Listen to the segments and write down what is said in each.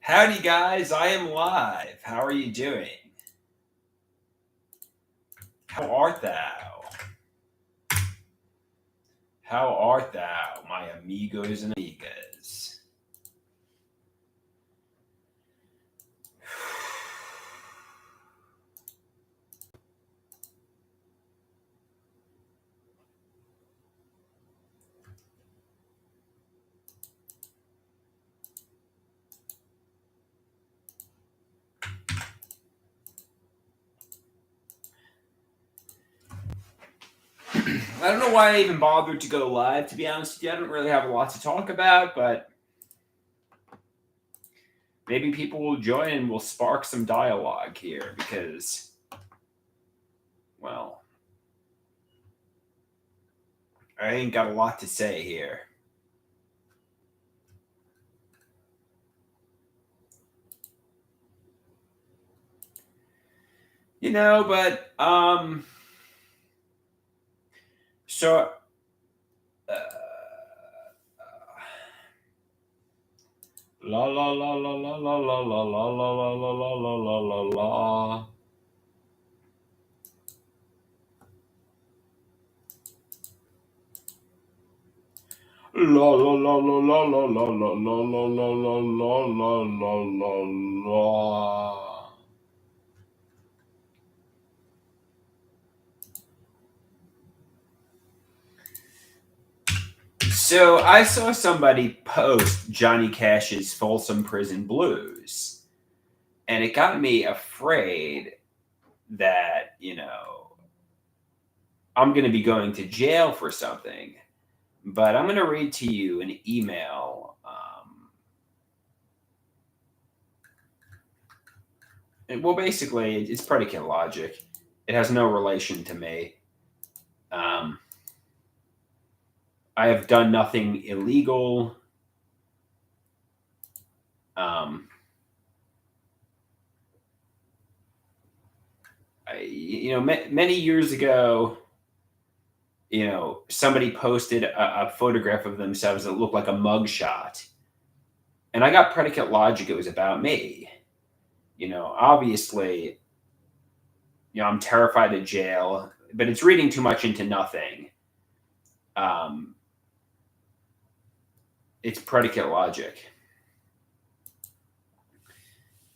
Howdy, guys. I am live. How are you doing? How art thou? How art thou, my amigos and amigas? I don't know why I even bothered to go live, to be honest with you. I don't really have a lot to talk about, but maybe people will join and we'll spark some dialogue here because, well, I ain't got a lot to say here. But so uh, la la la la la la la la la la la la la la la la. La la la la la la la la la la la la la la la la. So I saw somebody post Johnny Cash's Folsom Prison Blues, and it got me afraid that, I'm going to be going to jail for something. But I'm going to read to you an email. Well, basically, it's predicate logic. It has no relation to me. Um, I have done nothing illegal. Um, many years ago, somebody posted a photograph of themselves that looked like a mugshot, and I got predicate logic. It was about me. Obviously, I'm terrified of jail, but it's reading too much into nothing. Um, it's predicate logic.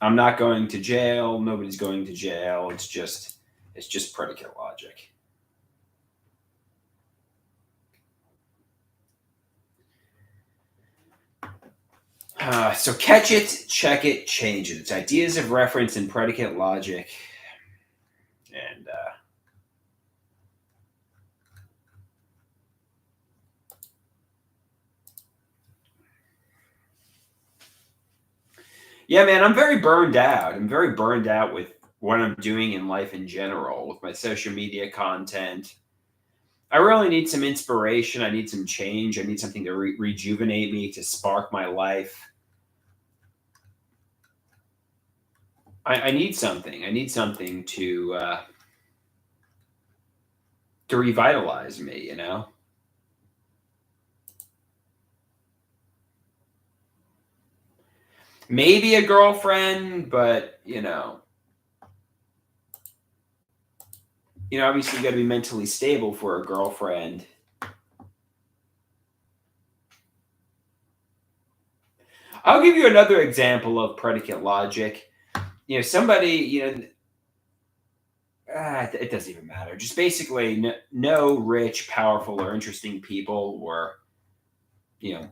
I'm not going to jail. Nobody's going to jail. It's just predicate logic. So catch it, check it, change it. It's ideas of reference and predicate logic. And yeah, man, I'm very burned out. I'm very burned out with what I'm doing in life in general, with my social media content. I really need some inspiration. I need some change. I need something to rejuvenate me, to spark my life. I need something. I need something to revitalize me. Maybe a girlfriend, but obviously you got to be mentally stable for a girlfriend. I'll give you another example of predicate logic. Somebody, it doesn't even matter. Just basically, no rich, powerful, or interesting people were, you know,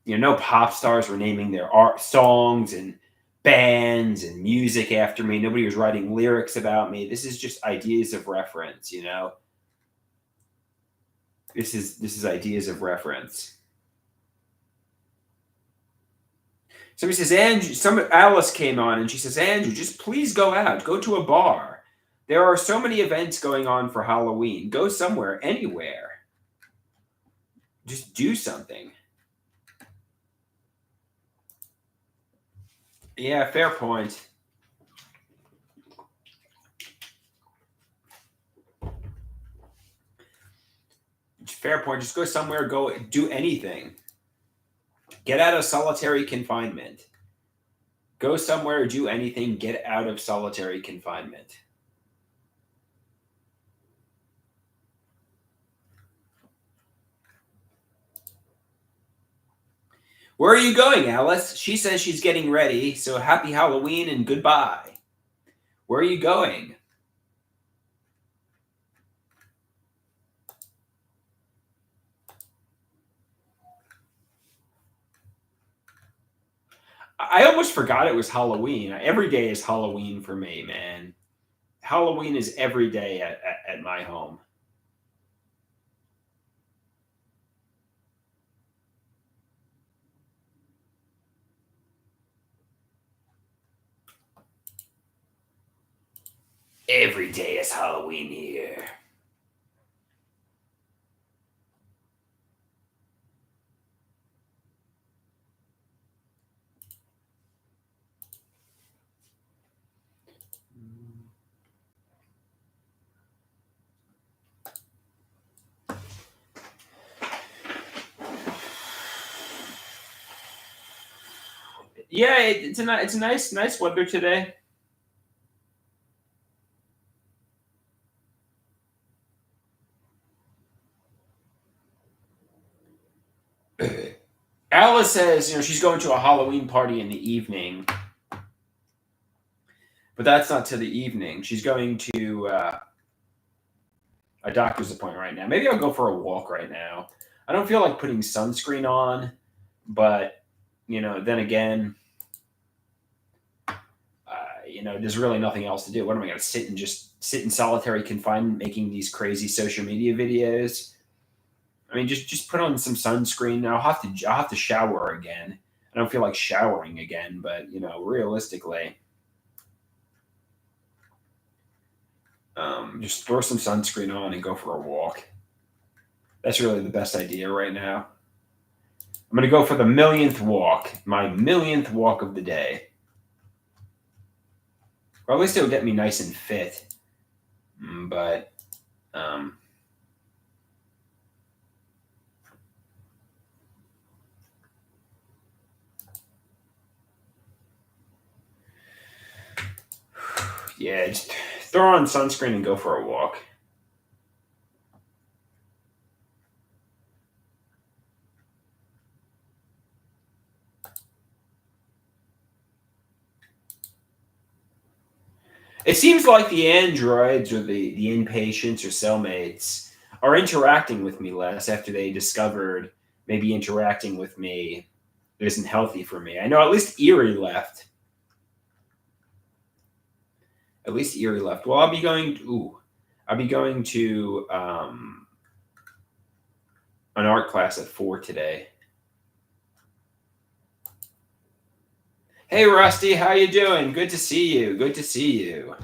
no pop stars were naming their art songs and bands and music after me. Nobody was writing lyrics about me. This is just ideas of reference. This is ideas of reference. Somebody says, Andrew, Alice came on and she says, Andrew, just please go out, go to a bar. There are so many events going on for Halloween. Go somewhere, anywhere. Just do something. Yeah, fair point. Fair point. Just go somewhere, go do anything. Get out of solitary confinement. Go somewhere, do anything, get out of solitary confinement. Where are you going, Alice? She says she's getting ready, so happy Halloween and goodbye. Where are you going? I almost forgot it was Halloween. Every day is Halloween for me, man. Halloween is every day at my home. Every day is Halloween here. Yeah, it's a nice weather today. Alice says, she's going to a Halloween party in the evening, but that's not till the evening. She's going to a doctor's appointment right now. Maybe I'll go for a walk right now. I don't feel like putting sunscreen on, but then again, there's really nothing else to do. What am I going to sit in solitary confinement making these crazy social media videos? I mean, just put on some sunscreen. I'll have to shower again. I don't feel like showering again, but realistically, just throw some sunscreen on and go for a walk. That's really the best idea right now. I'm going to go for the millionth walk, my millionth walk of the day. Or at least it'll get me nice and fit. But yeah, just throw on sunscreen and go for a walk. It seems like the androids or the inpatients or cellmates are interacting with me less after they discovered maybe interacting with me isn't healthy for me. I know at least Erie left. At least Erie left. Well, I'll be going to an art class at 4 today. Hey Rusty, how you doing? Good to see you. Good to see you.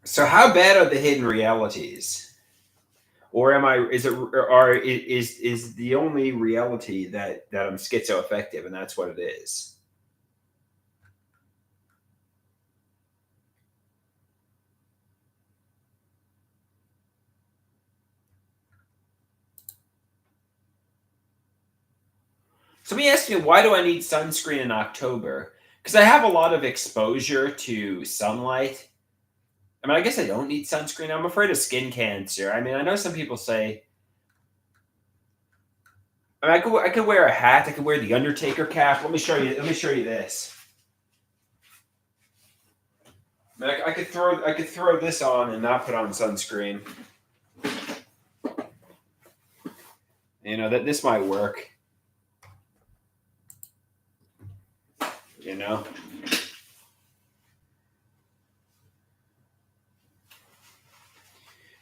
So how bad are the hidden realities? Or am I is the only reality that I'm schizoaffective and that's what it is? So let me ask you, why do I need sunscreen in October? Because I have a lot of exposure to sunlight. I mean, I guess I don't need sunscreen. I'm afraid of skin cancer. I mean, I know some people say, I mean, I could wear a hat. I could wear the Undertaker cap. Let me show you. Let me show you this. I mean, I could throw this on and not put on sunscreen. That this might work. You know.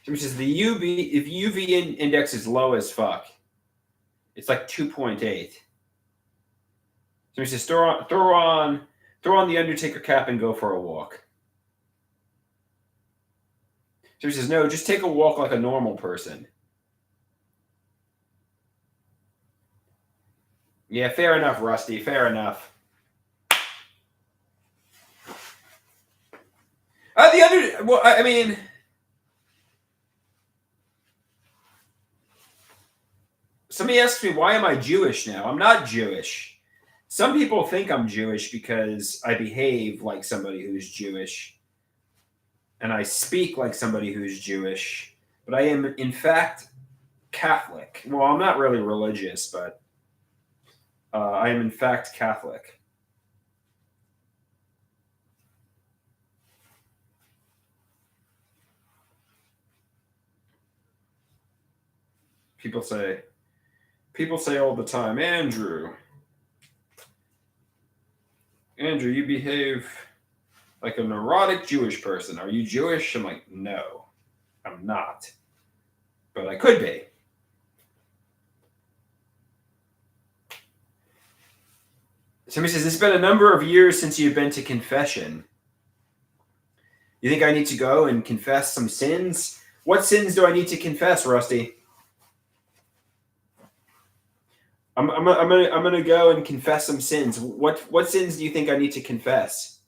Which is the UV index is low as fuck. It's like 2.8. So it says throw on the Undertaker cap and go for a walk. So he says, no, just take a walk like a normal person. Yeah, fair enough, Rusty. Fair enough. The other, well, I mean, somebody asked me, why am I Jewish now? I'm not Jewish. Some people think I'm Jewish because I behave like somebody who's Jewish and I speak like somebody who's Jewish, but I am, in fact, Catholic. Well, I'm not really religious, but I am, in fact, Catholic. People say, people say all the time, Andrew, you behave like a neurotic Jewish person. Are you Jewish? I'm like, no, I'm not, but I could be. Somebody says, it's been a number of years since you've been to confession. You think I need to go and confess some sins? What sins do I need to confess, Rusty? I'm gonna go and confess some sins. What sins do you think I need to confess?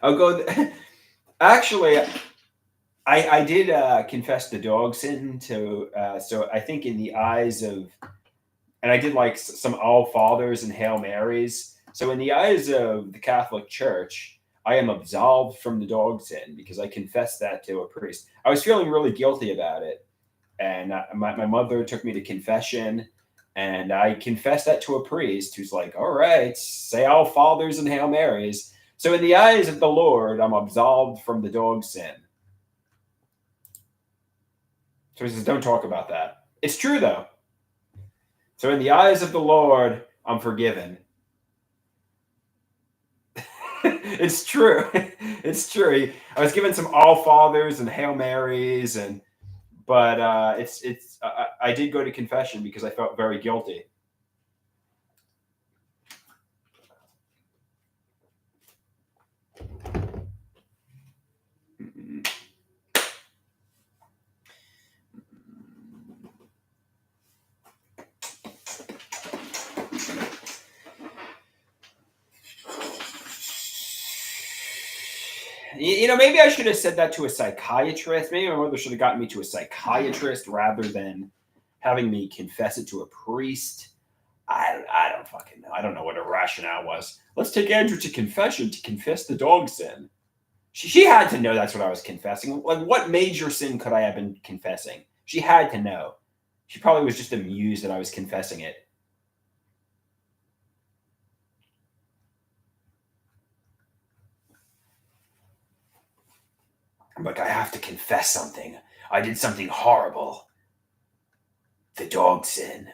I'll go. Actually, I did confess the dog sin to. So I think in the eyes of, and I did like some All Fathers and Hail Marys. So in the eyes of the Catholic Church, I am absolved from the dog sin because I confessed that to a priest. I was feeling really guilty about it, and my mother took me to confession, and I confessed that to a priest who's like, all right, say All Fathers and Hail Marys. So in the eyes of the Lord, I'm absolved from the dog sin. So he says, don't talk about that. It's true though. So in the eyes of the Lord, I'm forgiven. It's true. It's true. I was given some All Fathers and Hail Marys, and but I did go to confession because I felt very guilty. You know, maybe I should have said that to a psychiatrist. Maybe my mother should have gotten me to a psychiatrist rather than having me confess it to a priest. I don't fucking know. I don't know what her rationale was. Let's take Andrew to confession to confess the dog sin. She had to know that's what I was confessing. Like, what major sin could I have been confessing? She had to know. She probably was just amused that I was confessing it. I'm like, I have to confess something. I did something horrible. The dog sin.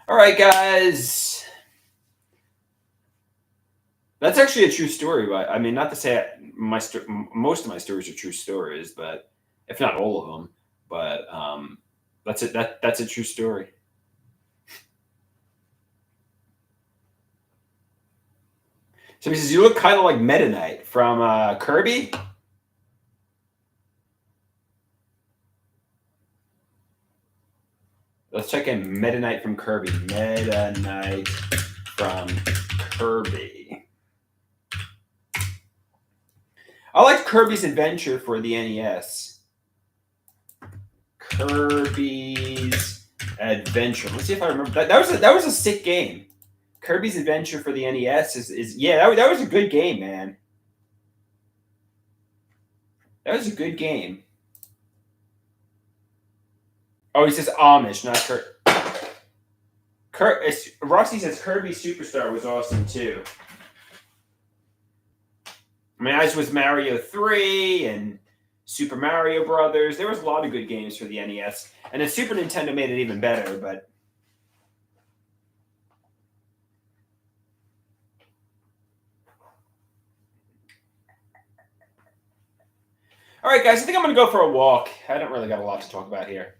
All right, guys. That's actually a true story, but I mean, not to say most of my stories are true stories, but if not all of them, but that's it. That's a true story. So he says you look kind of like Meta Knight from Kirby. Let's check in Meta Knight from Kirby. Meta Knight from Kirby. I liked Kirby's Adventure for the NES. Kirby's Adventure. Let's see if I remember that. That was a sick game. Kirby's Adventure for the NES is yeah, that was a good game, man. That was a good game. Oh, he says Amish, not Roxy says Kirby Superstar was awesome too. I mean, as was Mario 3 and Super Mario Brothers. There was a lot of good games for the NES, and the Super Nintendo made it even better. But All right, guys, I think I'm going to go for a walk. I don't really got a lot to talk about here.